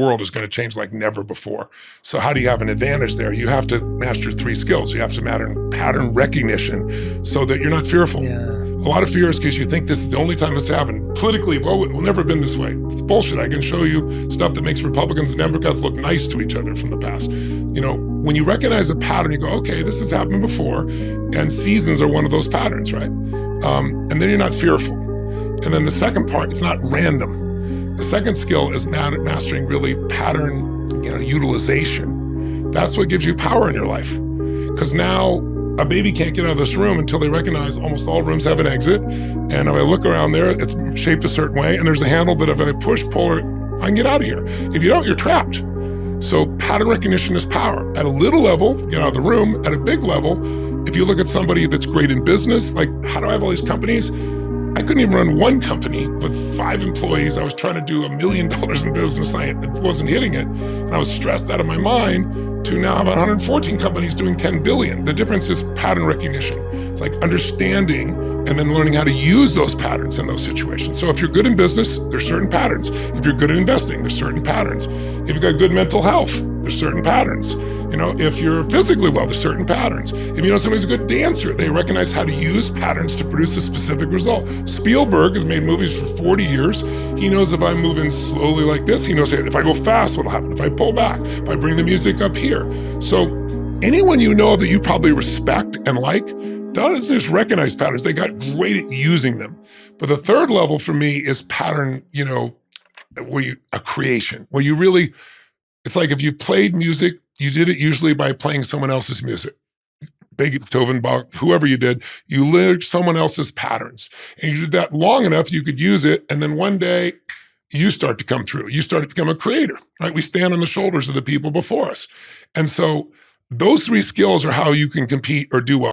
world is going to change like never before. So how do you have an advantage there? You have to master 3 skills. You have to pattern recognition so that you're not fearful. Yeah. A lot of fear is because you think this is the only time this happened. Politically, it will never have been this way. It's bullshit. I can show you stuff that makes Republicans and Democrats look nice to each other from the past. You know, when you recognize a pattern, you go, okay, this has happened before, and seasons are one of those patterns, right? And then you're not fearful. And then the second part, it's not random. The second skill is mastering really pattern, utilization. That's what gives you power in your life. Because now a baby can't get out of this room until they recognize almost all rooms have an exit. And if I look around there, it's shaped a certain way, and there's a handle that if I push, pull, I can get out of here. If you don't, you're trapped. So pattern recognition is power. At a little level, get out of the room. At a big level, if you look at somebody that's great in business, like how do I have all these companies? I couldn't even run one company with 5 employees. I was trying to do $1 million in business. I wasn't hitting it. And I was stressed out of my mind to now have 114 companies doing 10 billion. The difference is pattern recognition. It's like understanding and then learning how to use those patterns in those situations. So if you're good in business, there's certain patterns. If you're good at investing, there's certain patterns. If you've got good mental health, there's certain patterns. If you're physically well, there's certain patterns. If you know somebody's a good dancer, they recognize how to use patterns to produce a specific result. Spielberg has made movies for 40 years. He knows if I'm moving slowly like this, he knows if I go fast, what'll happen. If I pull back, if I bring the music up here. So anyone you know that you probably respect and like, doesn't just recognize patterns, they got great at using them. But the third level for me is pattern, a creation, where you really, it's like if you played music, you did it usually by playing someone else's music. Beethoven, Bach, whoever you did, you learned someone else's patterns. And you did that long enough, you could use it. And then one day you start to come through. You start to become a creator, right? We stand on the shoulders of the people before us. And so those 3 skills are how you can compete or do well.